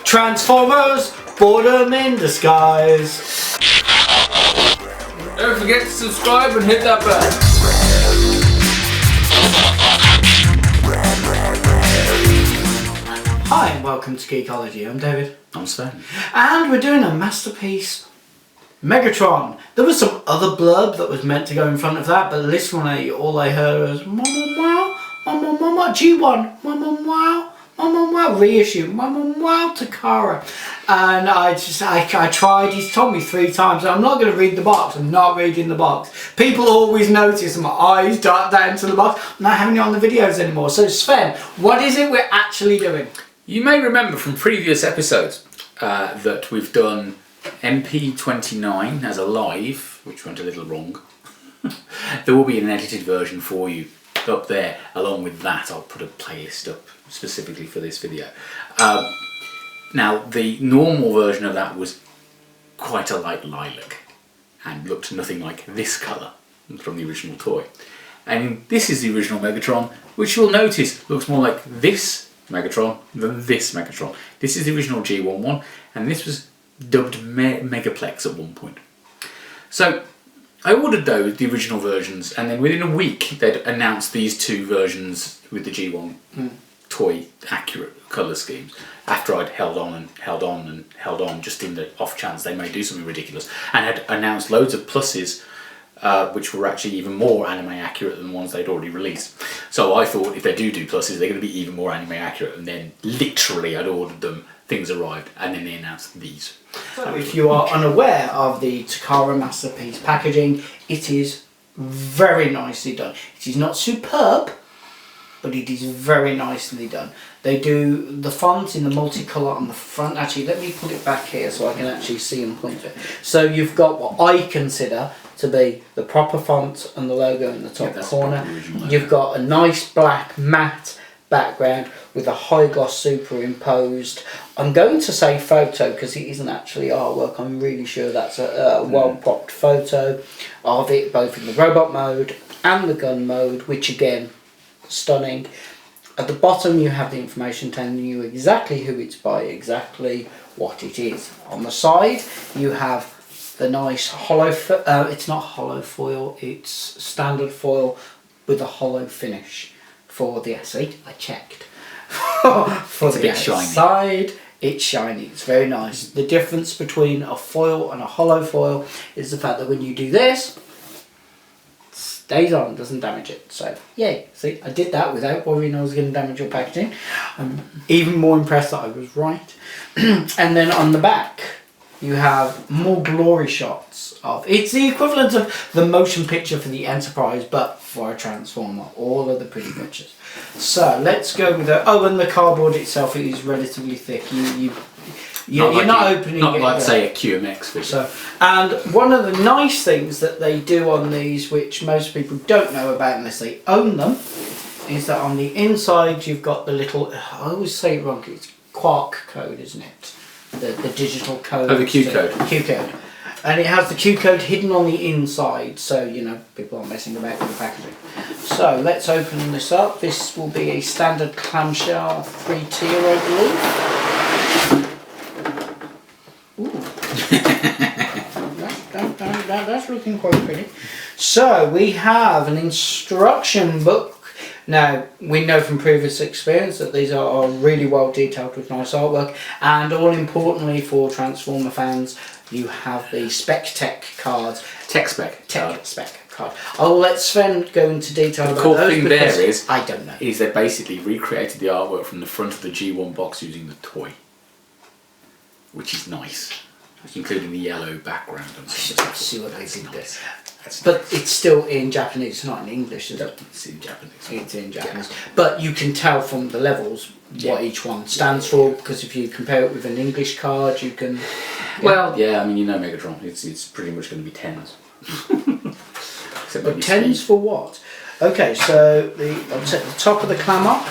Transformers, boredom in disguise. Don't forget to subscribe and hit that bell. Hi and welcome to Geekology. I'm David. I'm Sven. And we're doing a Masterpiece Megatron. There was some other blurb that was meant to go in front of that, but literally all I heard was Mama Wow, Mama Mama G1, Mama Wow, Mama Wow reissue, Mama Wow Takara. And I tried, he's told me 3 times, I'm not going to read the box, I'm not reading the box. People always notice my eyes dart down to the box. I'm not having it on the videos anymore. So Sven, what is it we're actually doing? You may remember from previous episodes that we've done MP29 as a live, which went a little wrong. There will be an edited version for you up there. Along with that, I'll put a playlist up specifically for this video. Now, the normal version of that was quite a light lilac and looked nothing like this colour from the original toy. And this is the original Megatron, which you'll notice looks more like this Megatron than this Megatron. This is the original G11, and this was dubbed Megaplex at one point. So I ordered those, the original versions, and then within a week they'd announced these 2 versions with the G1 toy accurate colour schemes, after I'd held on and held on and held on just in the off chance they may do something ridiculous, and had announced loads of pluses which were actually even more anime accurate than the ones they'd already released. So I thought if they do pluses, they're going to be even more anime accurate, and then literally I'd ordered them, things arrived, and then they announced these. So if you are unaware of the Takara Masterpiece packaging, it is very nicely done. It is not superb, but it is very nicely done. They do the font in the multicolour on the front. Actually, let me put it back here so I can actually see and point it. So you've got what I consider to be the proper font and the logo in the top corner. You've got a nice black matte background with a high gloss superimposed. I'm going to say photo because it isn't actually artwork. I'm really sure that's a well propped photo of it, both in the robot mode and the gun mode, which again, stunning. At the bottom you have the information telling you exactly who it's by, exactly what it is. On the side you have the nice hollow, it's not hollow foil, it's standard foil with a hollow finish for the SE. I checked. For it's a bit shiny. Side, it's shiny, it's very nice. The difference between a foil and a hollow foil is the fact that when you do this, stays on, doesn't damage it. So yay, see, I did that without worrying I was going to damage your packaging. I'm even more impressed that I was right. And then on the back you have more glory shots of, it's the equivalent of the motion picture for the Enterprise but for a Transformer, all of the pretty pictures. So let's go with the, oh, and the cardboard itself is relatively thick. You're not opening it. Not like, say, a QMX figure. So, and one of the nice things that they do on these, which most people don't know about unless they own them, is that on the inside you've got the little, I always say it wrong, it's quark code, isn't it? The digital code. Oh, the Q code. Q code. And it has the Q code hidden on the inside, so you know people aren't messing about with the packaging. So let's open this up. This will be a standard clamshell 3-tier, I believe. Ooh. That's looking quite pretty. So we have an instruction book. Now, we know from previous experience that these are really well detailed with nice artwork, and all importantly for Transformer fans, you have the Spec Tech cards. Tech spec card. I'll let Sven go into detail about those. The cool thing there is, I don't know, is they basically recreated the artwork from the front of the G1 box using the toy, which is nice, including the yellow background. And see what they did there. But it's still in Japanese, it's not in English, is it? It's in Japanese. It's in Japanese. Yeah. But you can tell from the levels what each one stands for, because if you compare it with an English card, you can... Well, yeah, I mean, you know Megatron, it's pretty much going to be 10s. But 10s for what? Okay, so I'll take the top of the clam up.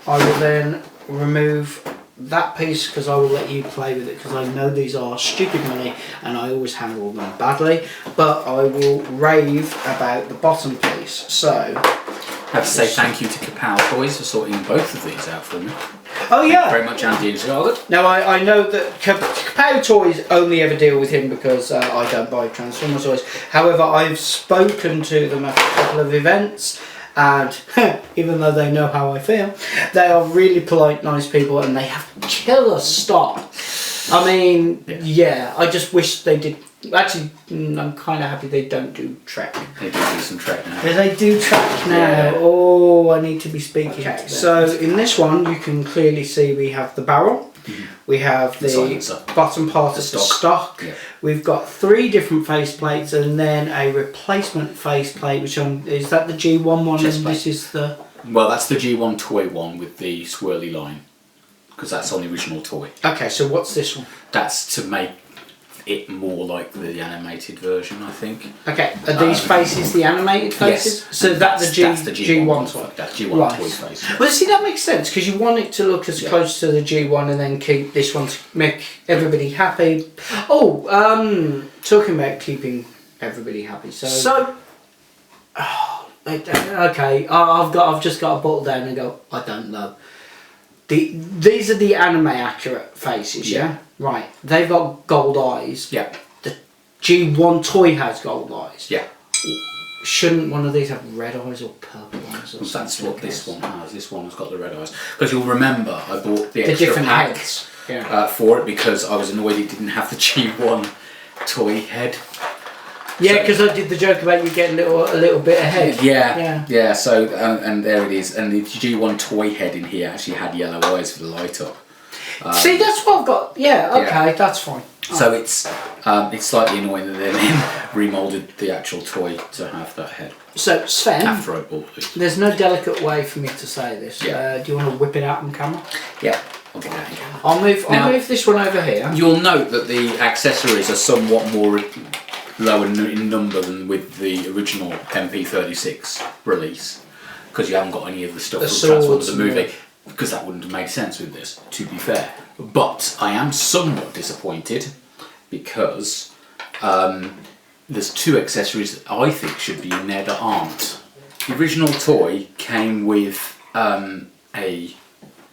I will then remove that piece because I will let you play with it, because I know these are stupid money and I always handle them badly, but I will rave about the bottom piece. So I have to say thank you to Kapow Toys for sorting both of these out for me. Oh yeah. Very much Andy and Charlotte. Now I know that Kapow Toys only ever deal with him because I don't buy Transformers toys. However, I've spoken to them at a couple of events, and even though they know how I feel, they are really polite, nice people, and they have killer stock. I mean, yeah, I just wish they did. Actually, I'm kind of happy they don't do Trek. They do some Trek now. Yeah, they do Trek now. Yeah. Oh, I need to be speaking to them. So in this one, you can clearly see we have the barrel. We have the bottom part of the stock. Yeah. We've got 3 different faceplates and then a replacement faceplate, which is that the G1 one, and this is the... Well, that's the G1 toy one with the swirly line, because that's on the original toy. Okay, so what's this one? That's to make it more like the animated version, I think. Okay, are these faces the animated faces? Yes. So that's the G1 toy? That's G1 right. toy face. Well, see, that makes sense, because you want it to look as close to the G1 and then keep this one to make everybody happy. Oh, talking about keeping everybody happy. Okay, I've just got to bottle down and go, I don't know. These are the anime accurate faces, yeah? Right. They've got gold eyes. Yeah. The G1 toy has gold eyes. Yeah. Shouldn't one of these have red eyes or purple eyes? Or That's what this one has. This one has got the red eyes. Because you'll remember I bought the extra different pack heads. for it because I was annoyed it didn't have the G1 toy head. Yeah, because I did the joke about you getting a little bit ahead. Yeah. So and there it is, and the G1 toy head in here actually had yellow eyes for the light up. See, that's what I've got. Yeah, okay, that's fine. So it's slightly annoying that they then remoulded the actual toy to have that head. So Sven, After I bought it. There's no delicate way for me to say this. Yeah. Do you want to whip it out on camera? Yeah. I'll get that in camera. I'll move this one over here. You'll note that the accessories are somewhat more lower in number than with the original MP36 release, because you haven't got any of the stuff from Transformers the movie, because that wouldn't have made sense with this, to be fair. But I am somewhat disappointed because there's 2 accessories that I think should be in there that aren't. The original toy came with and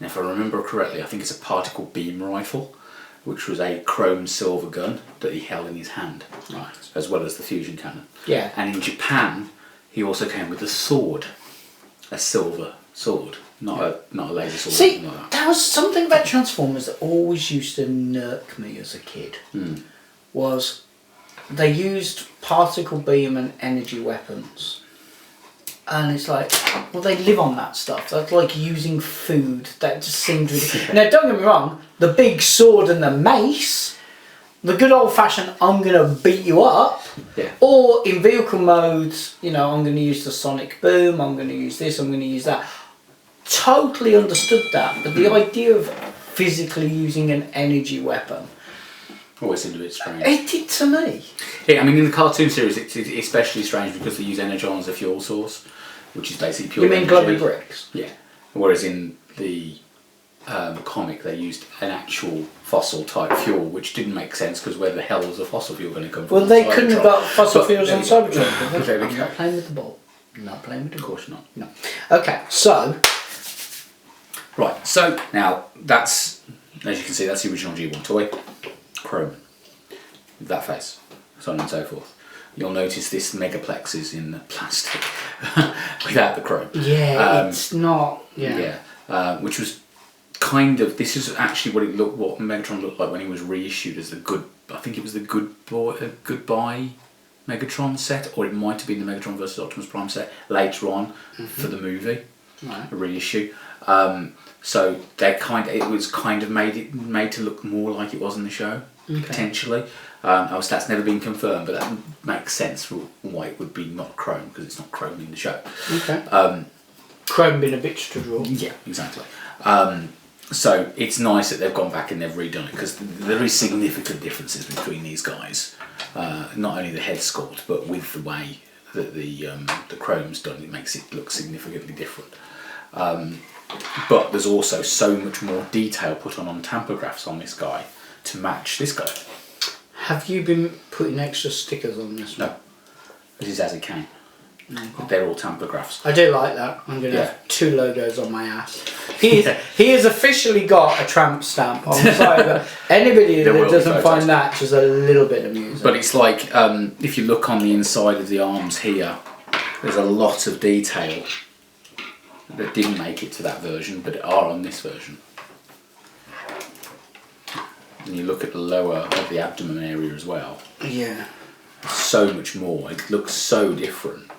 if I remember correctly, I think it's a particle beam rifle, which was a chrome silver gun that he held in his hand, right, as well as the fusion cannon. Yeah. And in Japan, he also came with a sword, a silver sword, not a laser sword. See, like that. there was something about Transformers that always used to irk me as a kid. Was they used particle beam and energy weapons. And it's like, well, they live on that stuff. That's like using food. That just seems ridiculous. Now, don't get me wrong. The big sword and the mace, the good old-fashioned, I'm going to beat you up. Yeah. Or in vehicle modes, I'm going to use the sonic boom. I'm going to use this. I'm going to use that. Totally understood that. But the idea of physically using an energy weapon always seemed a bit strange. It did to me. Yeah, I mean, in the cartoon series, it's especially strange because they use energon as a fuel source, which is basically pure energy. You mean glowy bricks? Yeah. Whereas in the comic, they used an actual fossil type fuel, which didn't make sense because where the hell was the fossil fuel going to come from? Well, they couldn't have got fossil fuels on Cybertron. There we I'm go. not playing with the ball. I'm not playing with the ball. Of course not. No. Okay, so. Right, so now that's, as you can see, that's the original G1 toy. Chrome. With that face. So on and so forth. You'll notice this megaplex is in the plastic without the chrome. Yeah, it's not. Yeah. Which was kind of, this is actually what Megatron looked like when he was reissued as I think it was the Goodbye Megatron set, or it might have been the Megatron vs Optimus Prime set later on for the movie, a reissue. So it was kind of made to look more like it was in the show, potentially. That's never been confirmed, but that makes sense for why it would be not chrome, because it's not chrome in the show. Okay. Chrome being a bitch to draw. Yeah, exactly. So it's nice that they've gone back and they've redone it, because there is significant differences between these guys. Not only the head sculpt, but with the way that the chrome's done, it makes it look significantly different. But there's also so much more detail put on tampographs on this guy to match this guy. Have you been putting extra stickers on this one? No. This is as it came. They're all tampographs. I do like that. I'm going to have 2 logos on my ass. He has officially got a tramp stamp. I'm sorry, but anybody that doesn't find that just a little bit amusing. But it's like, if you look on the inside of the arms here, there's a lot of detail that didn't make it to that version, but are on this version. And you look at the lower of the abdomen area as well. Yeah. So much more. It looks so different.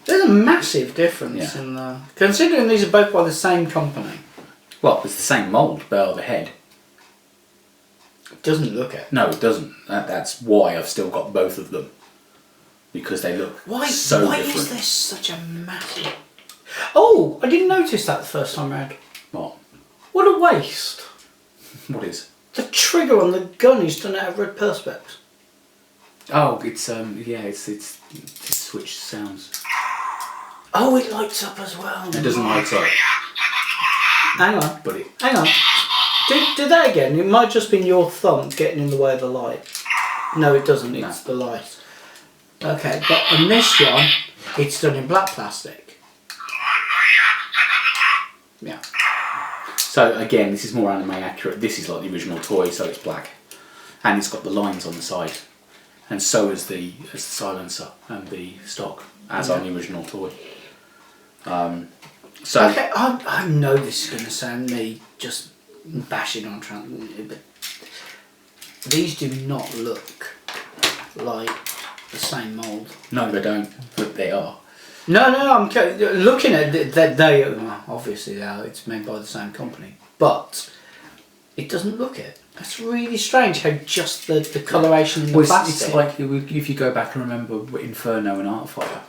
There's a massive difference in the... Considering these are both by the same company. Well, it's the same mould, bar the head. It doesn't look it. No, it doesn't. That's why I've still got both of them. Because they look so different. Why is there such a massive... Oh, I didn't notice that the first time round. What? What a waste. What is? The trigger on the gun is done out of red perspex. Oh, it's it's switch sounds. Oh, it lights up as well. It doesn't light up. Hang on. But Hang on. Do that again. It might just been your thumb getting in the way of the light. No, it doesn't. It's the light. Okay, but on this one, it's done in black plastic. Yeah. So again, this is more anime accurate. This is like the original toy, so it's black, and it's got the lines on the side, and so is the silencer and the stock as on the original toy. So okay, I know this is going to sound me just bashing on but these do not look like the same mould. no, they don't, but they are. No, I'm looking at that. They obviously they are. It's made by the same company, but it doesn't look it. That's really strange. How just the coloration in the plastic. It's like if you go back and remember Inferno and Artfire.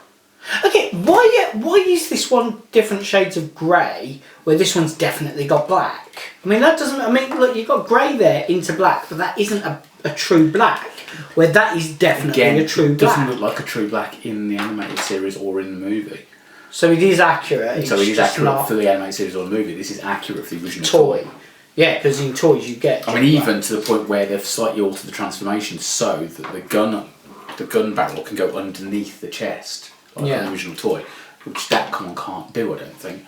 Okay, why is this one different shades of grey where this one's definitely got black? I mean that doesn't. I mean look, you've got grey there into black, but that isn't a true black. Where that is definitely a true black. It doesn't look like a true black in the animated series or in the movie. So it is accurate. So it is accurate for the animated series or the movie. This is accurate for the original toy. Yeah, because in toys you get. I mean, even to the point where they've slightly altered the transformation so that the gun barrel can go underneath the chest, like the original toy, which that one can't do, I don't think.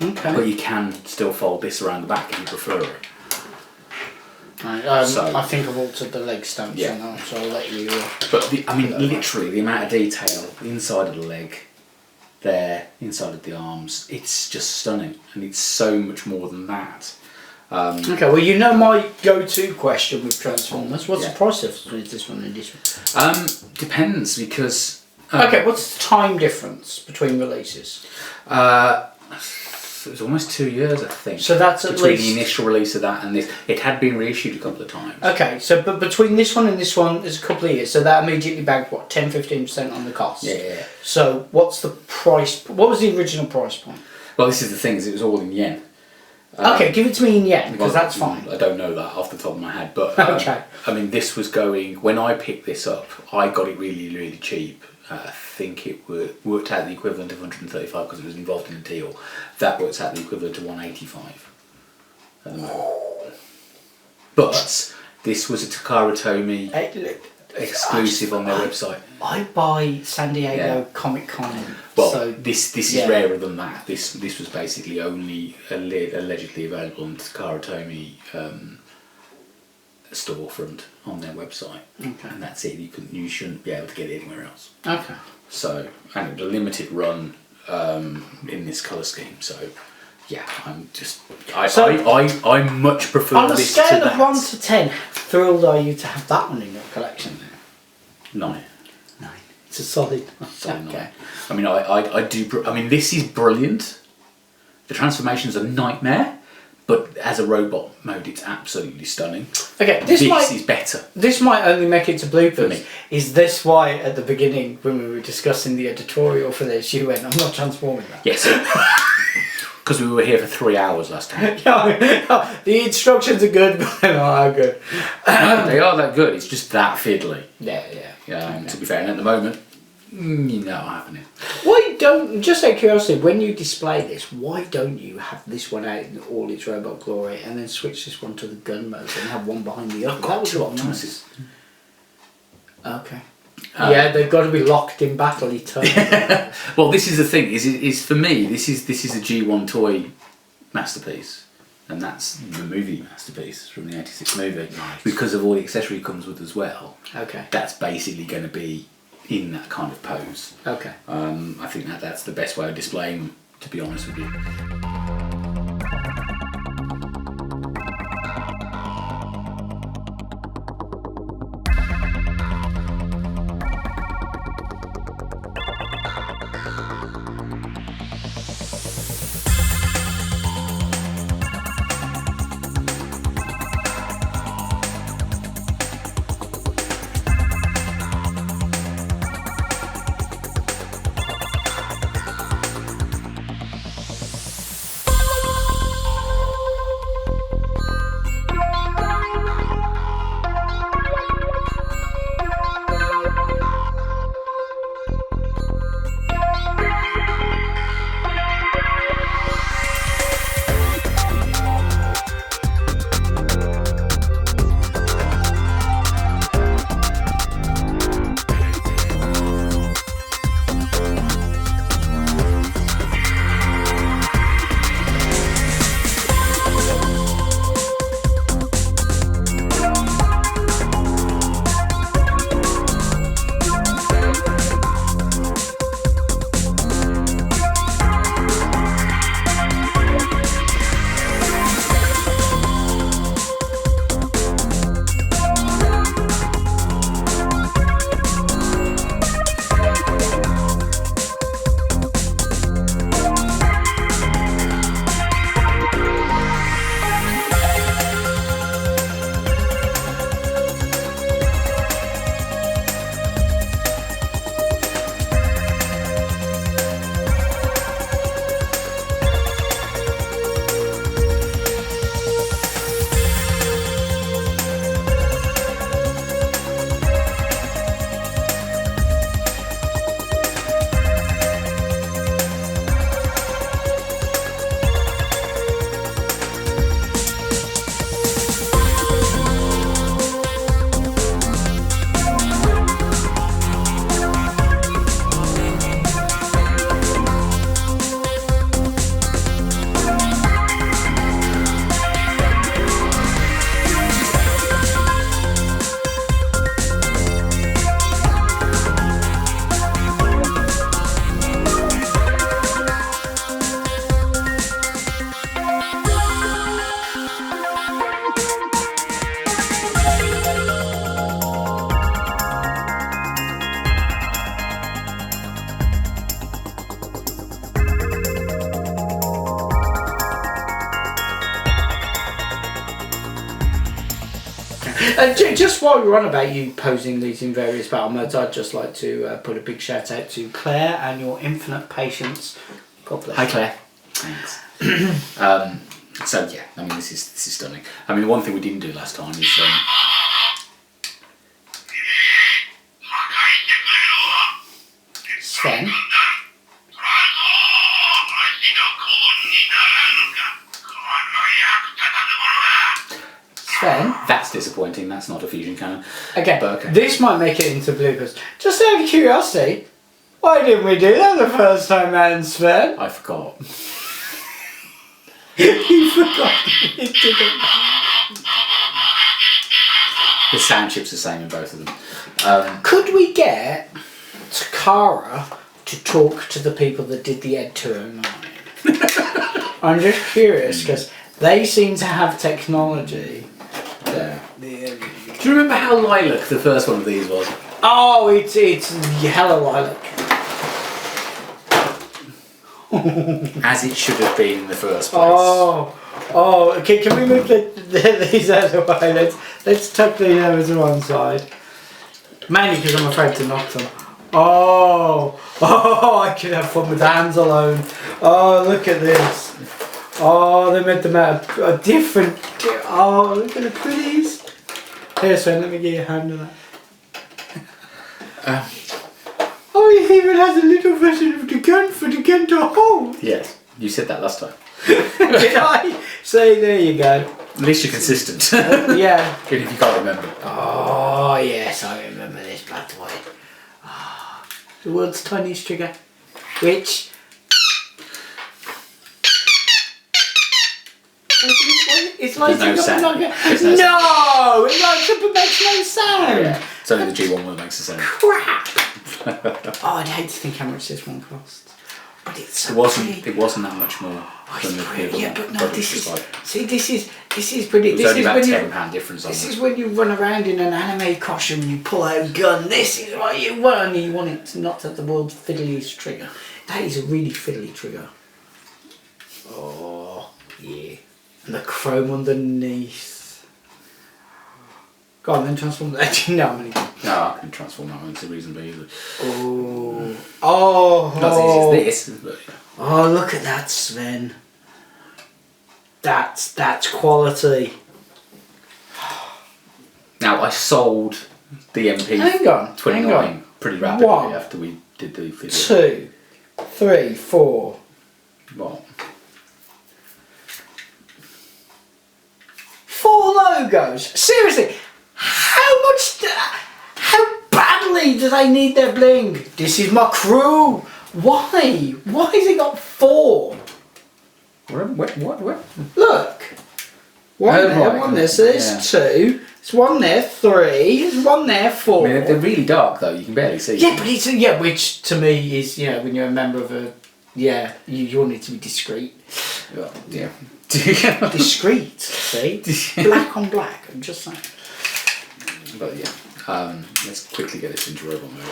Okay. But you can still fold this around the back if you prefer it. Right, I think I've altered the leg stamps on that, so I'll let you... But, literally, the amount of detail inside of the leg, there, inside of the arms, it's just stunning. And it's so much more than that. Okay, well, you know my go-to question with Transformers. What's the price difference between this one and this one? Depends, because... okay, what's the time difference between releases? It was almost 2 years, I think. So that's at between least... the initial release of that and this. It had been reissued a couple of times. Okay, so but between this one and this one, there's a couple of years. So that immediately bagged, what, 10-15% on the cost? Yeah. So what's the price... What was the original price point? Well, this is the thing, is it was all in yen. Okay, give it to me in yen, because that's fine. I don't know that off the top of my head, but... okay. I mean, this was going... When I picked this up, I got it really, really cheap. I think it worked out the equivalent of 135 because it was involved in a deal. That works out the equivalent to 185 at the moment. But this was a Takara Tomy exclusive on their website. I buy San Diego Comic Con. Well, so this is rarer than that. This was basically only allegedly available on Takara Tomy storefront on their website, and that's it. You shouldn't be able to get it anywhere else. Okay. So, and it was a limited run in this colour scheme. So, yeah, I'm just I much prefer on a this scale to of that. 1 to 10. How thrilled are you to have that one in your collection? 9. It's a solid. Okay. 9. I mean, I do. I mean, this is brilliant. The transformation's a nightmare. But as a robot mode, it's absolutely stunning. Okay, this is better. This might only make it to bloopers. For me. Is this why at the beginning when we were discussing the editorial for this, you went, "I'm not transforming that"? Yes. Because we were here for 3 hours last time. The instructions are good, but they're not good. No, they are that good. It's just that fiddly. Yeah. To be fair, and at the moment, you're not having it. Why don't, just out of curiosity, when you display this, why don't you have this one out in all its robot glory and then switch this one to the gun mode and have one behind the other? I've got 2 Optimuses. Okay. Yeah, they've got to be locked in battle eternally. Well, this is the thing. Is for me, this is a G1 toy masterpiece, and that's the movie Masterpiece from the '86 movie. Nice. Because of all the accessory it comes with as well. Okay. That's basically going to be in that kind of pose. Okay. I think that's the best way of displaying them, to be honest with you. Just while we're on about you posing these in various battle modes, I'd just like to put a big shout out to Claire and your infinite patience. God bless. Hi Claire. Thanks. So yeah, I mean this is stunning. I mean the one thing we didn't do last time is Sven. Sven. That's disappointing. That's not a fusion cannon. Okay, But okay. This might make it into bloopers. Just out of curiosity, why didn't we do that the first time, man, Sven? I forgot. You forgot you didn't. The sound chip's the same in both of them. Could we get Takara to talk to the people that did the Ed 209? I'm just curious because they seem to have technology. Yeah. Do you remember how lilac the first one of these was? Oh, it's yellow lilac. As it should have been in the first place. Oh. Okay. Can we move these out of the way? Let's tuck these over to one side. Mainly because I'm afraid to knock them. Oh, I could have fun with the hands alone. Oh, look at this. Oh, they made them out of a different. Oh, look at the pretties. Here, Sven, let me get your hand on that. Oh, it even has a little version of the gun for the gun to hold. Yes, you said that last time. Did I? Say, there you go. At least you're consistent. Yeah. Even if you can't remember. Oh, yes, I remember this bad boy. the world's tiniest trigger, which... It's like There's no sound. no, it lights up and makes no sound. Yeah, it's only the G1 that makes a sound. Crap! Oh, I'd hate to think how much this one cost. But it's so pretty. It wasn't that much more than the other yeah, one. but no, this is like, see, this is pretty. it was This only is about when you £10 difference on this it. is when you run around in an anime costume and you pull out a gun. This is what you want. You want it to not have the world's fiddliest trigger. That is a really fiddly trigger. Oh yeah, and the chrome underneath. Go on then, transform that. No, I'm only... No, I can transform that one into reasonably easily. Oh. Not as easy as this, but yeah. Oh, look at that, Sven. That's quality. Now, I sold the Hang on, MP29 pretty rapidly One, after we did the video. 2, 3, 4. What? 4 logos. Seriously, how badly do they need their bling? This is my crew. Why? Why has it got 4? What? Look. One Oh, there, right. one there. So there's 2. There's one there, 3. There's one there, 4. I mean, they're really dark though. You can barely see. Yeah, but it's which to me is when you're a member of a you want it to be discreet. Well, yeah. Discreet, see, black on black. I'm just saying. But yeah, let's quickly get this into robot mode.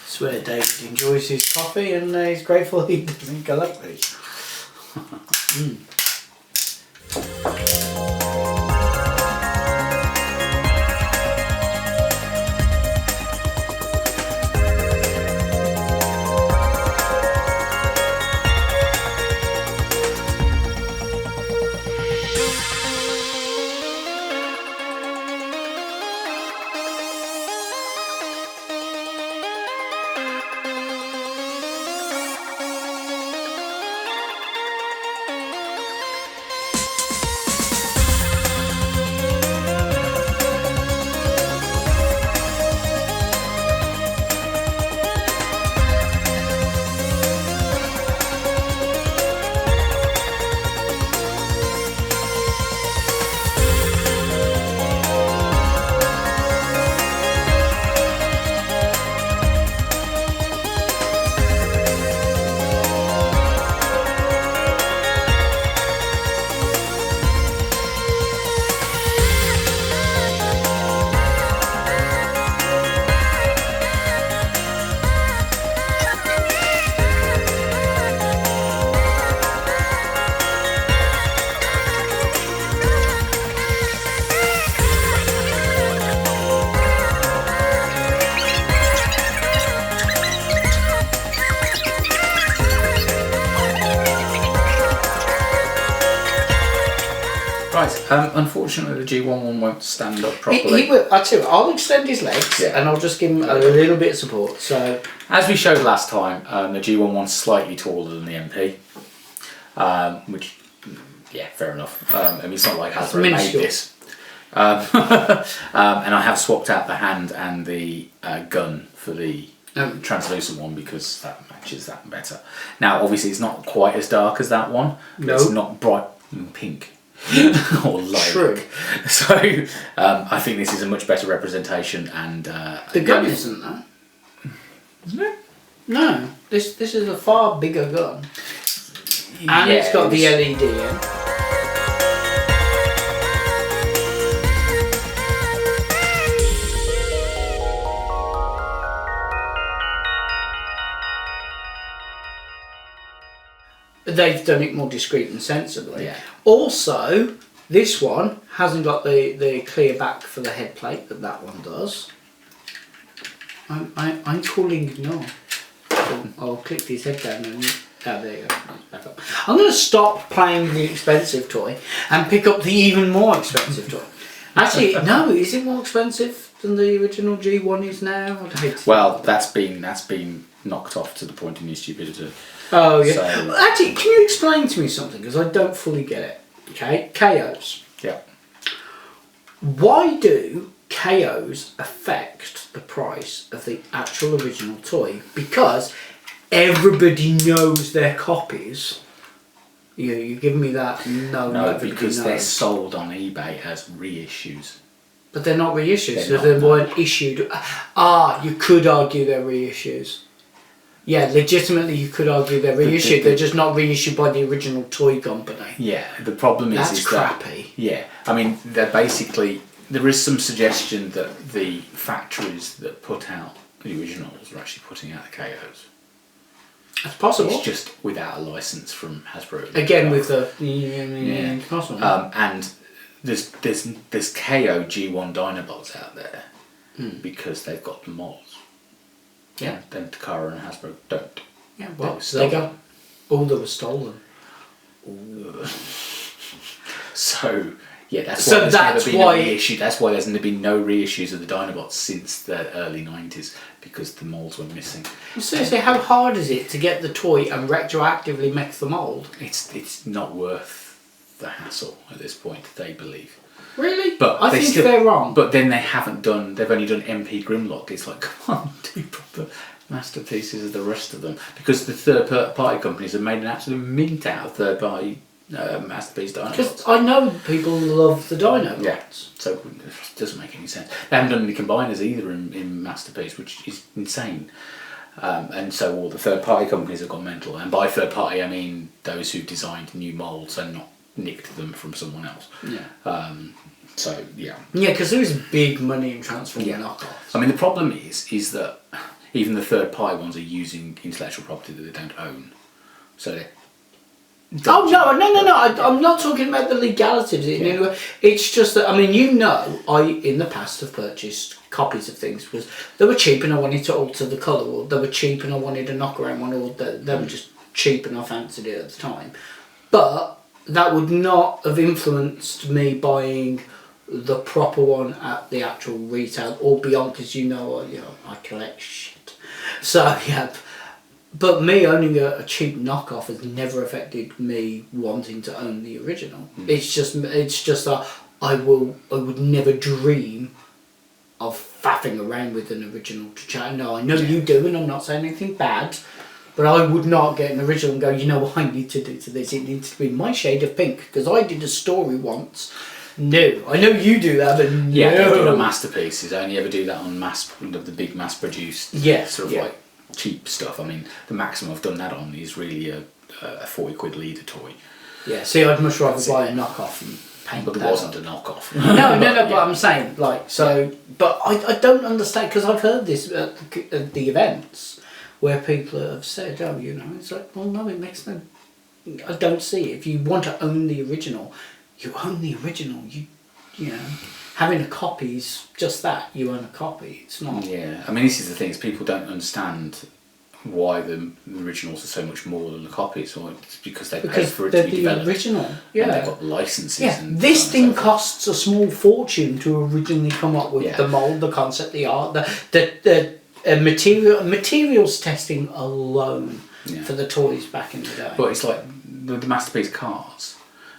Swear David enjoys his coffee and he's grateful he doesn't collect these. Unfortunately, the G11 won't stand up properly. He will. I'll tell you, I'll extend his legs and I'll just give him a little bit of support. So, as we showed last time, the G11's slightly taller than the MP, which, yeah, fair enough. I mean, it's not like Hasbro made this. And I have swapped out the hand and the gun for the translucent one because that matches that better. Now, obviously, it's not quite as dark as that one. No. It's not bright pink. Or lilac. True. So I think this is a much better representation, and the gun isn't that? Isn't it? No, this is a far bigger gun, and it's got the LED in. They've done it more discreet and sensibly. Yeah. Also, this one hasn't got the clear back for the head plate that one does. I'm calling no. I'll click his head down and there you go. Back up. I'm going to stop playing with the expensive toy and pick up the even more expensive toy. Actually, no, is it more expensive than the original G1 is now? I'd hate to well, that's been knocked off to the point of new stupidity. Oh yeah. So, actually, can you explain to me something? Because I don't fully get it. Okay, KOs. Yeah. Why do KOs affect the price of the actual original toy because everybody knows their copies. You give me that? No, because they're sold on eBay as reissues. But they're not reissues, so they weren't issued. You could argue they're reissues. Yeah, legitimately you could argue they're reissued. They're just not reissued by the original toy company. Yeah, the problem is that's crappy. Yeah, I mean, they're basically, there is some suggestion that the factories that put out the originals are actually putting out the KOs. That's possible. It's just without a license from Hasbro. Again, with the possible. And there's KO G1 Dinobots out there because they've got the molds. Yeah. Then Takara and Hasbro don't. Yeah, well, they got all that was stolen. So yeah, that's why there's never been a reissue. That's why there's been no reissues of the Dinobots since the early 90s because the molds were missing. Seriously, how hard is it to get the toy and retroactively make the mold? It's not worth the hassle at this point, they believe. Really? But I think they're wrong. But then they've only done MP Grimlock. It's like, come on, do proper masterpieces of the rest of them. Because the third party companies have made an absolute mint out of third party Masterpiece Dinobots. Because I know people love the Dinobots. Yeah, so it doesn't make any sense. They haven't done any combiners either in Masterpiece, which is insane. And so all the third party companies have gone mental. And by third party, I mean those who designed new molds and not nicked them from someone else. Yeah. So yeah. Yeah, because there is big money in transferring knockoffs. I mean, the problem is that even the third party ones are using intellectual property that they don't own. So they. Oh no! I'm not talking about the legalities. It's just that I in the past have purchased copies of things because they were cheap and I wanted to alter the colour, or they were cheap and I wanted a knockaround one, or they were just cheap and I fancied it at the time. But that would not have influenced me buying the proper one at the actual retail or beyond, because I collect shit. So yeah, but me owning a cheap knockoff has never affected me wanting to own the original. It's just that I would never dream of faffing around with an original to chat. No, I know you do, and I'm not saying anything bad. But I would not get an original and go, you know what I need to do to this? It needs to be my shade of pink. Because I did a story once. No. I know you do that, but no. Yeah, they do a Masterpiece. I only ever do that on the big mass-produced sort of like cheap stuff. I mean, the maximum I've done that on is really a 40 quid leader toy. Yeah, see, I'd much rather buy a knockoff and paint But there wasn't a knockoff. No, but I'm saying, like, so... But I don't understand, because I've heard this at the events, where people have said, it's like, well, no, it makes no... I don't see it. If you want to own the original, you own the original. You know, having a copy is just that. You own a copy. It's not... Yeah, I mean, this is the thing, is people don't understand why the originals are so much more than the copies, or it's because they paid for it to be developed. Original, and they've got licenses. Yeah, this thing costs a small fortune to originally come up with the mould, the concept, the art, the materials testing alone for the toys back in the day. But it's like the Masterpiece cards.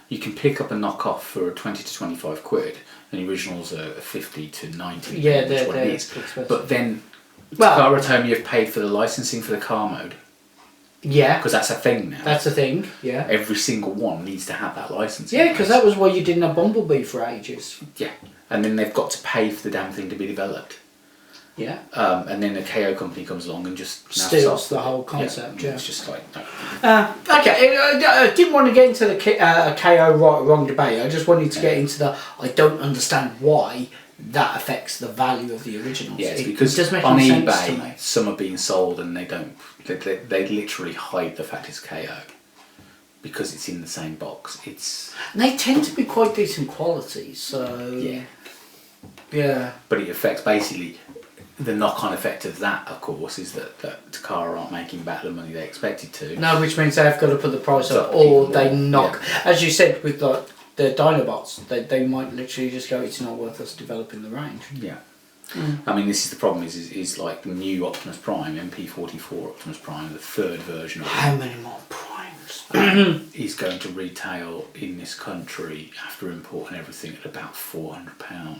You can pick up a knockoff for 20 to 25 quid, and the originals are 50 to 90. Yeah, they're expensive. But then, Takara told me you've paid for the licensing for the car mode. Yeah. Because that's a thing now. That's a thing, yeah. Every single one needs to have that licensing. Yeah, because that was why you didn't have Bumblebee for ages. Yeah. And then they've got to pay for the damn thing to be developed. Yeah. And then the KO company comes along and just steals the whole concept. Yeah. It's just like no. Okay, I didn't want to get into the KO right or wrong debate. I just wanted to get into the. I don't understand why that affects the value of the originals. Yeah, it's because on eBay some are being sold and they don't. They literally hide the fact it's KO because it's in the same box. And they tend to be quite decent quality. So yeah. But it affects basically. The knock-on effect of that, of course, is that Takara aren't making back the money they expected to. No, which means they've got to put the price up, or they knock. Yeah. As you said with the Dinobots, they might literally just go, it's not worth us developing the range. Yeah. I mean, this is the problem, is like the new Optimus Prime, MP44 Optimus Prime, the third version of it. How many more primes? Is going to retail in this country, after import and everything, at about £400.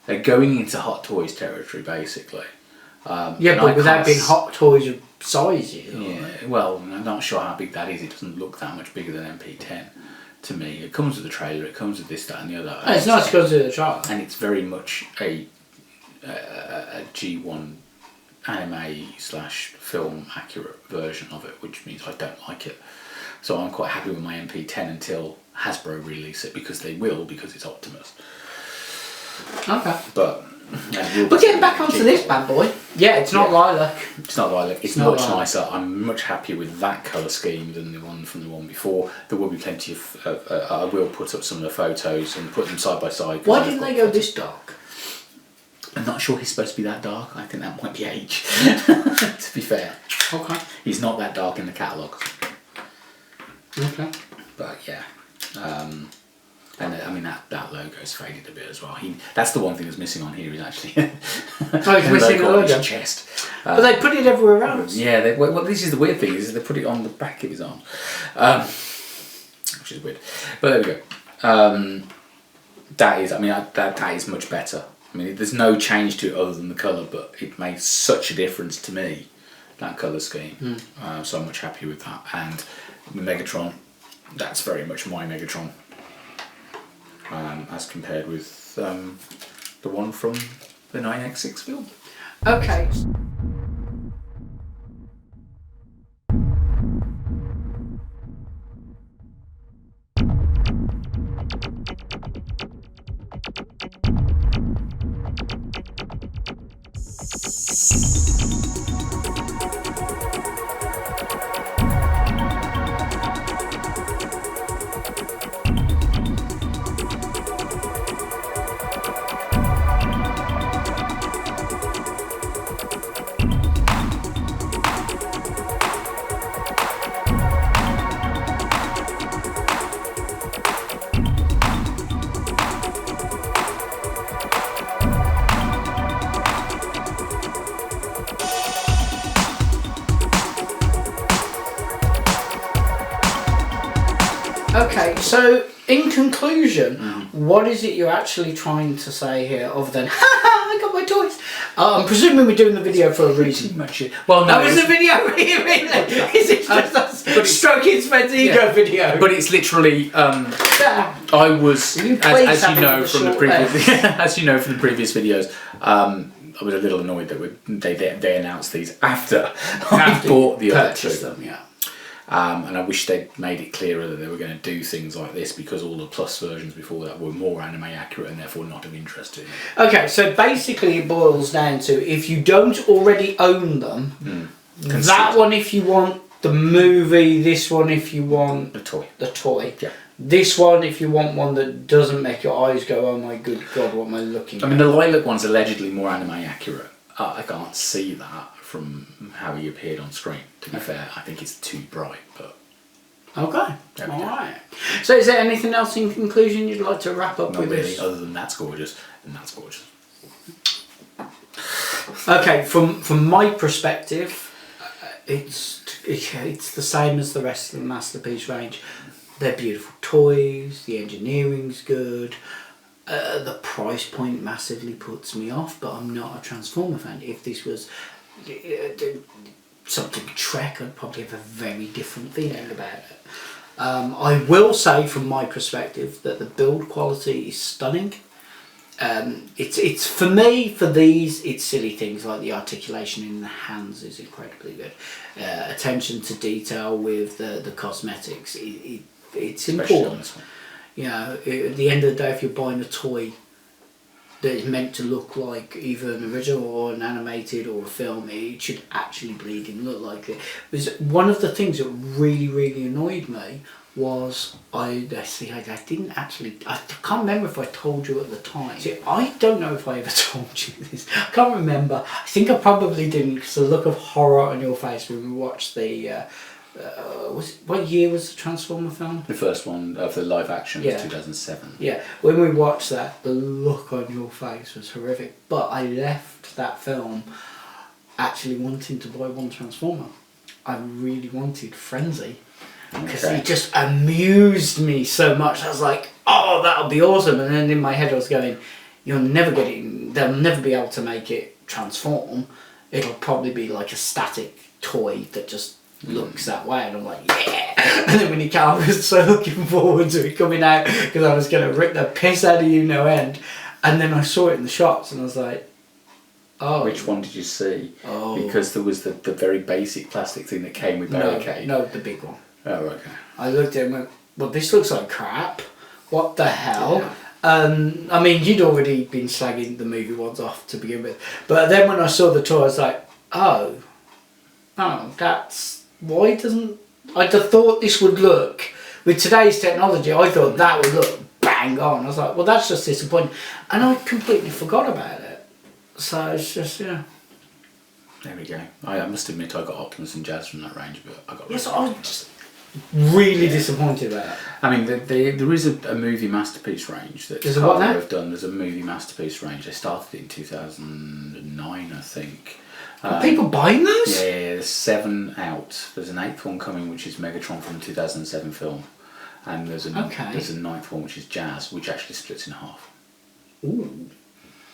They're going into Hot Toys territory, basically. Yeah, but without being Hot Toys of sizes. Yeah, well, I'm not sure how big that is. It doesn't look that much bigger than MP10 to me. It comes with the trailer, it comes with this, that and the other. Oh, it's nice because of the trailer. And it's very much a G1 anime / film accurate version of it, which means I don't like it. So I'm quite happy with my MP10 until Hasbro release it, because they will, because it's Optimus. Okay. But getting back onto this bad boy. Yeah, it's not lilac. It's not lilac. It's much nicer. I'm much happier with that colour scheme than the one from the one before. There will be plenty of. I will put up some of the photos and put them side by side. Why didn't they go this dark? I'm not sure he's supposed to be that dark. I think that might be age. To be fair. Okay. He's not that dark in the catalogue. Okay. But yeah. And I mean that logo's faded a bit as well. That's the one thing that's missing on here is actually it's missing the logo on his chest. But they put it everywhere else. Yeah, well, this is the weird thing is they put it on the back of his arm, which is weird. But there we go. That is much better. I mean, there's no change to it other than the colour, but it made such a difference to me, that colour scheme. So I'm much happier with that. And Megatron, that's very much my Megatron. As compared with the one from the 9x6 film. Okay. Okay, so in conclusion, what is it you're actually trying to say here other than, I got my toys? I'm presuming we're doing the video for a reason. Well, no. Is the video really? Is it just us stroking Sven's ego video? But it's literally, I was, as you know from the previous, as you know from the previous videos, I was a little annoyed that they announced these after I bought the other two. Them, yeah. And I wish they'd made it clearer that they were going to do things like this, because all the Plus versions before that were more anime accurate and therefore not of interest to me. Okay, so basically it boils down to, if you don't already own them, that one if you want the movie, this one if you want the toy. Yeah. This one if you want one that doesn't make your eyes go, oh my good god, what am I looking at? I mean, the lilac one's allegedly more anime accurate. I can't see that from how he appeared on screen. To be fair, I think it's too bright, but... Okay, alright. So is there anything else in conclusion you'd like to wrap up Not with really, this? other than that's gorgeous, and that's gorgeous. Okay, from my perspective, it's the same as the rest of the Masterpiece range. They're beautiful toys, the engineering's good, the price point massively puts me off, but I'm not a Transformer fan. If this was something Trek, I'd probably have a very different feeling about it. I will say from my perspective that the build quality is stunning. It's for me, for these, it's silly things like the articulation in the hands is incredibly good. Attention to detail with the cosmetics, it's important. You know, at the end of the day, if you're buying a toy that is meant to look like either an original or an animated or a film, it should actually bleed and look like it. Because one of the things that really annoyed me was I didn't actually, I can't remember if I told you at the time. See, I don't know if I ever told you this. I can't remember. I think I probably didn't, because the look of horror on your face when we watched the what year was the Transformer film? The first one of the live action was 2007. Yeah, when we watched that, the look on your face was horrific. But I left that film actually wanting to buy one Transformer. I really wanted Frenzy, because it just amused me so much. I was like, oh, that'll be awesome. And then in my head I was going, you'll never get it. They'll never be able to make it transform. It'll probably be like a static toy that just looks that way, and I'm like, yeah. And then when he came, I was so looking forward to it coming out because I was going to rip the piss out of you no end. And then I saw it in the shops, and I was like, oh. Which one did you see? Oh. Because there was the very basic plastic thing that came with barricade. No, the big one. Oh, okay. I looked at it and went, well, this looks like crap. What the hell? Yeah. I mean, you'd already been slagging the movie ones off to begin with. But then when I saw the toy, I was like, oh, that's... Why doesn't... I'd have thought this would look... With today's technology, I thought that would look bang on. I was like, well, that's just disappointing. And I completely forgot about it. So it's just, There we go. I must admit I got Optimus and Jazz from that range, but I got... Yes, I was just really disappointed about it. I mean, there is a movie masterpiece range that Carver have done. There's a movie masterpiece range. They started it in 2009, I think. Are people buying those? Yeah, there's 7 out. There's an 8th one coming, which is Megatron from the 2007 film, and there's a 9th one, which is Jazz, which actually splits in half. Ooh.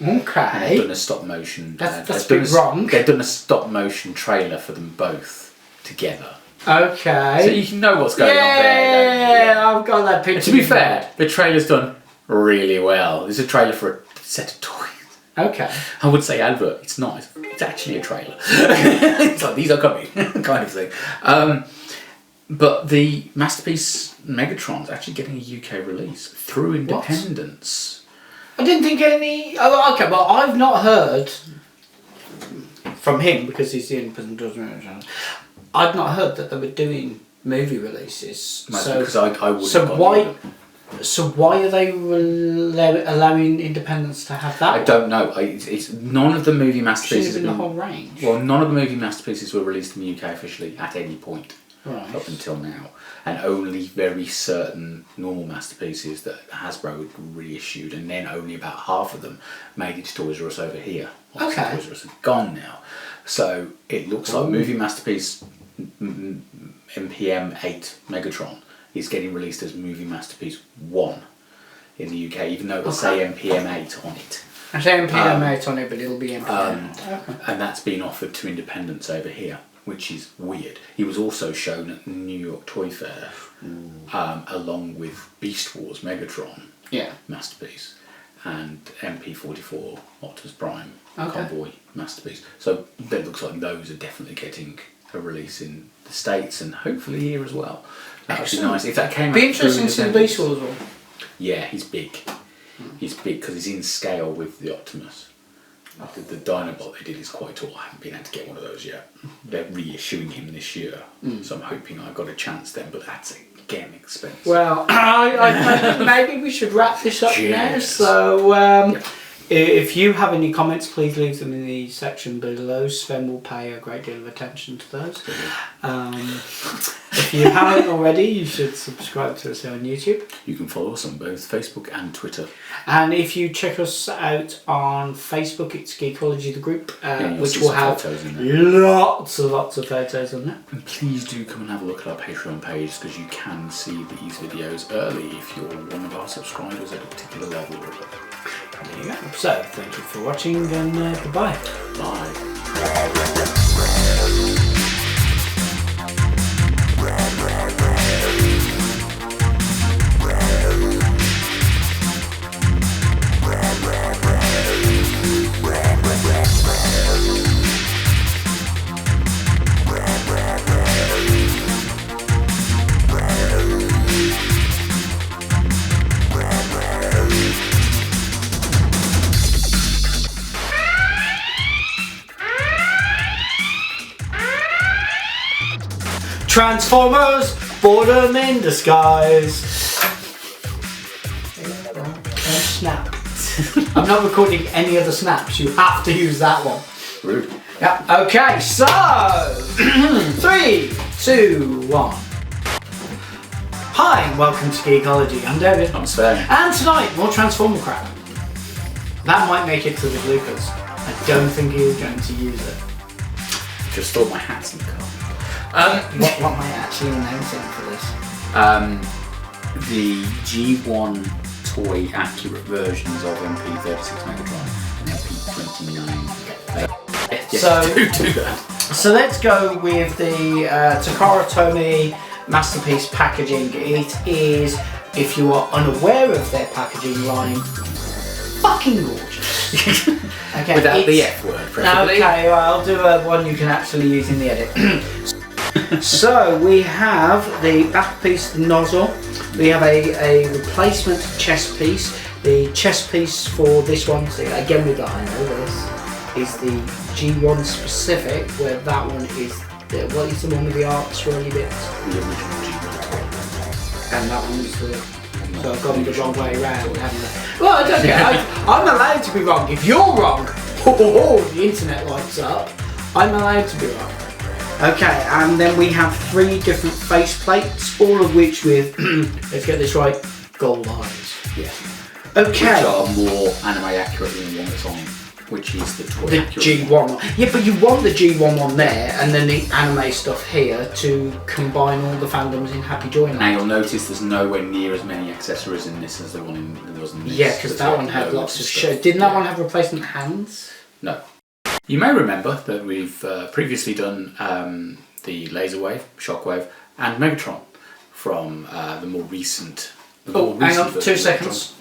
Okay. And they've done a stop motion. That's a bit wrong. They've done a stop motion trailer for them both together. Okay. So you can know what's going on there. Yeah, I've got that picture. And to be fair, the trailer's done really well. It's a trailer for a set of toys. Okay. I would say advert. It's not. It's actually a trailer. It's like, these are coming, kind of thing. But the Masterpiece Megatron's actually getting a UK release through Independence. What? I didn't think any... Oh, okay, well, I've not heard from him, because he's the only person who does Megatron. I've not heard that they were doing movie releases. Because I wouldn't. So why are they allowing Independence to have that? I don't know. It's none of the movie masterpieces. Should have been the whole range. Well, none of the movie masterpieces were released in the UK officially at any point up until now, and only very certain normal masterpieces that Hasbro reissued, and then only about half of them made it to Toys R Us over here. Obviously, Toys R Us are gone now, so it looks like movie masterpiece MPM8 Megatron is getting released as Movie Masterpiece 1 in the UK, even though it'll say MPM8 on it. I say MPM8 on it, but it'll be MPM8. And that's been offered to Independence over here, which is weird. He was also shown at the New York Toy Fair, along with Beast Wars Megatron Masterpiece and MP44 Optimus Prime Convoy Masterpiece. So it looks like those are definitely getting a release in the States and hopefully here as well. That would be nice. If that came out, be interesting to see the Beast Wars one. Yeah, he's big. He's big because he's in scale with the Optimus. The Dinobot they did is quite tall. I haven't been able to get one of those yet. They're reissuing him this year, so I'm hoping I got a chance then. But that's again expensive. Well, I maybe we should wrap this up now. So. If you have any comments, please leave them in the section below. Sven will pay a great deal of attention to those. If you haven't already, you should subscribe to us on YouTube. You can follow us on both Facebook and Twitter. And if you check us out on Facebook, it's Geekology the group, which will have lots of photos on there. And please do come and have a look at our Patreon page, because you can see these videos early if you're one of our subscribers at a particular level. There you go. So, thank you for watching, and goodbye. Bye. Transformers, boredom in disguise. Snap. I'm not recording any other snaps. You have to use that one. Rude. Yeah. Okay. So 3, 2, 1. Hi, and welcome to Geekology. I'm David. I'm Sven. And tonight, more Transformer crap. That might make it to the bloopers. I don't think he is going to use it. Just thought my hat's in the car. What am I actually announcing for this? The G1 toy accurate versions of MP36 Megatron and MP29. Yes, So- do that. So let's go with the Takara Tomy Masterpiece packaging. It is, if you are unaware of their packaging line, fucking gorgeous. Okay, Without the F word, preferably. Okay, well, I'll do one you can actually use in the edit. So we have the back piece, the nozzle. We have a replacement chest piece. The chest piece for this one, so again with the, I know this, is the G1 specific, where that one is the, what is the one with the arc swirly bits? The original G1. And that one is the, so I've gone the wrong way around, haven't I? Well, I don't care, I'm allowed to be wrong. If you're wrong, the internet lights up, I'm allowed to be wrong. Okay, and then we have 3 different face plates, all of which with, let's get this right, gold eyes. Yeah. Okay. Which are more anime accurate than the one that's on, which is the toy The accurate. G1 one. Yeah, but you want the G1 one there, and then the anime stuff here to combine all the fandoms in Happy Joy. Now you'll notice there's nowhere near as many accessories in this as the one there was in this. Yeah, because that one had lots of show. Didn't that one have replacement hands? No. You may remember that we've previously done the Laserwave, Shockwave, and Megatron from the more recent. Hang on, 2 seconds.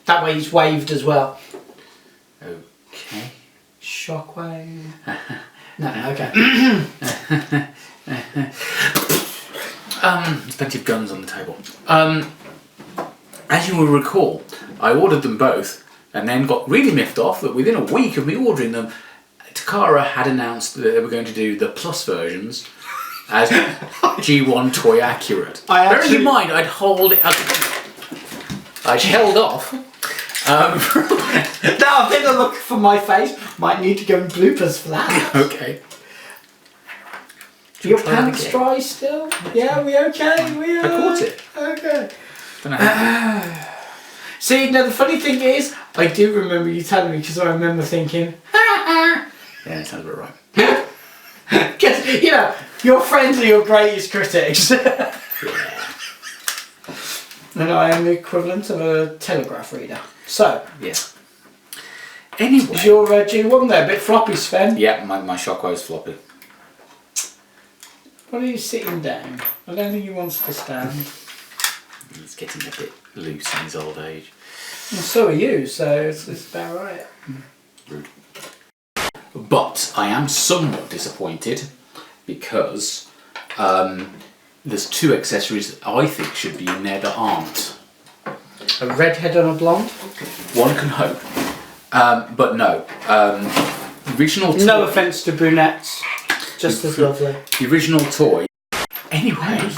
That way he's waved as well. Okay. Shockwave. No, okay. There's plenty of guns on the table. As you will recall, I ordered them both and then got really miffed off that within a week of me ordering them, Takara had announced that they were going to do the plus versions as G1 toy accurate. Bearing in mind, I'd held off. Now I've been a look for my face. Might need to go in bloopers for that. Okay. Your pants dry still? Yeah, we okay? We I caught it. Okay. Don't know how. See, now the funny thing is, I do remember you telling me because I remember thinking, Yeah, it sounds about right. because you know your friends are your greatest critics. Yeah. And I am the equivalent of a telegraph reader. So, Yeah. Anyway. is your G1 there a bit floppy, Sven? Yeah, my Shockwave's floppy. What are you sitting down? I don't think he wants to stand. He's getting a bit loose in his old age. Well, so are you, so it's about right. Rude. But I am somewhat disappointed because there's 2 accessories that I think should be in there that aren't. A redhead and a blonde? One can hope. But no. Original toy. No offence to brunettes, just as lovely. The original toy. Anyway.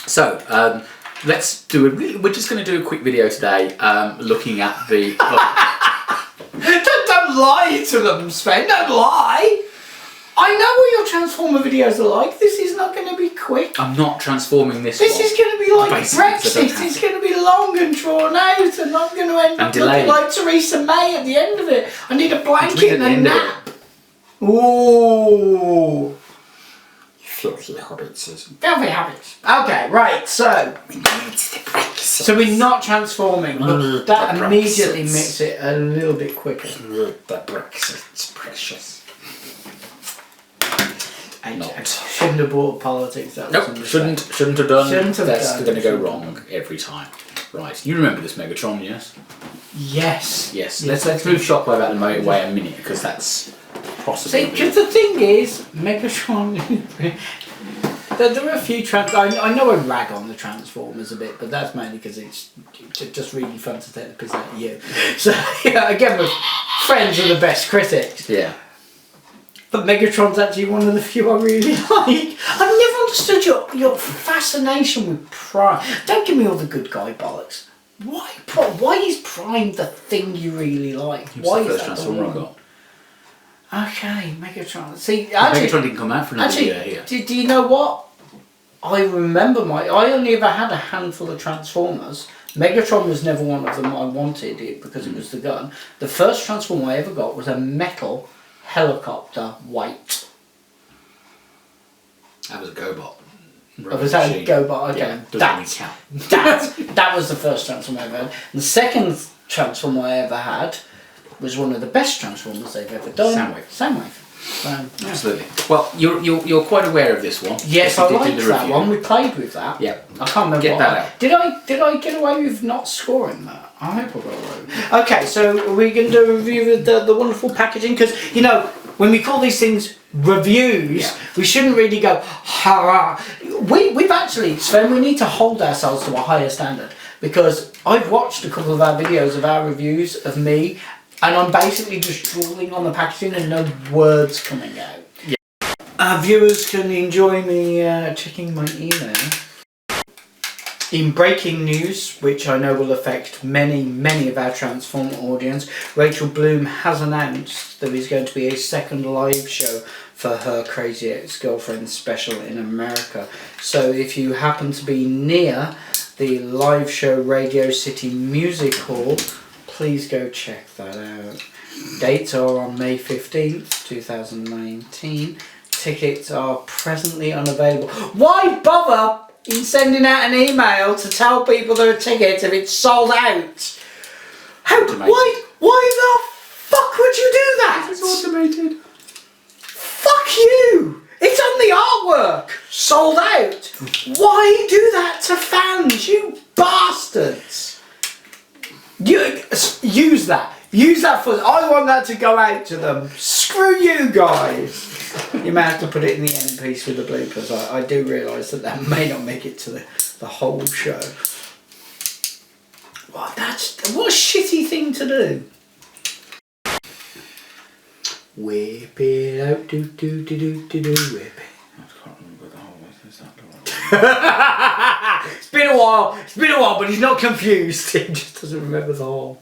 So, let's do we're just going to do a quick video today looking at the... Don't lie to them, Sven, don't lie! I know what your Transformer videos are like. This is not going to be quick. I'm not transforming this This one. is going to be like Basically, Brexit. It's going to be long and drawn out, and I'm going to end up looking delayed. like Theresa May at the end of it. I need a blanket and a end of nap. Ooh. Filthy hobbits. Filthy habits. Okay, right, so we're not transforming, but that The immediately Brexits. makes it a little bit quicker. The Brexit's precious. Not. Shouldn't have bought politics. That was a Nope, mistake. shouldn't have done. Shouldn't have That's done. going to go wrong every time. Right, you remember this Megatron, yes? Yes. Yes. Let's move Shockwave out of the way a minute because that's possibly. See, because the thing is, Megatron. there are a few I know I rag on the Transformers a bit, but that's mainly because it's just really fun to take the piss out of you. So yeah, again, with friends are the best critics. Yeah. But Megatron's actually one of the few I really like. I've never understood your fascination with Prime. Don't give me all the good guy bollocks. Why is Prime the thing you really like? Why Why is the first that the Transformer I one? got? Okay, Megatron. See, actually, Megatron didn't come out for another year here. do you know what? I remember I only ever had a handful of Transformers. Megatron was never one of them I wanted it because it was the gun. The first Transformer I ever got was a metal helicopter white. That was a GoBot. Was that a GoBot? Okay. Yeah, doesn't count. That was the first Transformer I ever had. And the second Transformer I ever had was one of the best Transformers they've ever done. Soundwave. Absolutely. Well, you're quite aware of this one. Yes, I liked that one. We played with that. Yeah. I can't remember. Get that out. Did I get away with not scoring that? I hope I got away with it. Okay, so we're going to do a review of the wonderful packaging, because, you know, when we call these things reviews, we shouldn't really go, hurrah. We've actually, Sven, we need to hold ourselves to a higher standard, because I've watched a couple of our videos of our reviews of me, and I'm basically just drooling on the packaging and no words coming out. Yeah. Our viewers can enjoy me checking my email. In breaking news, which I know will affect many of our Transform audience, Rachel Bloom has announced there is going to be a second live show for her Crazy Ex-Girlfriend special in America. So if you happen to be near the live show Radio City Music Hall, please go check that out. Dates are on May 15th, 2019. Tickets are presently unavailable. Why bother in sending out an email to tell people there are tickets if it's sold out? Why the fuck would you do that? It's automated. Fuck you! It's on the artwork! Sold out! Why do that to fans, you bastards? Use that. Use that for... I want that to go out to them. Screw you guys! You may have to put it in the end piece with the bloopers. I do realise that may not make it to the whole show. What a shitty thing to do. Whip it out, do, whip it. I can't remember the whole is that It's been a while, but he's not confused. He just doesn't remember the whole.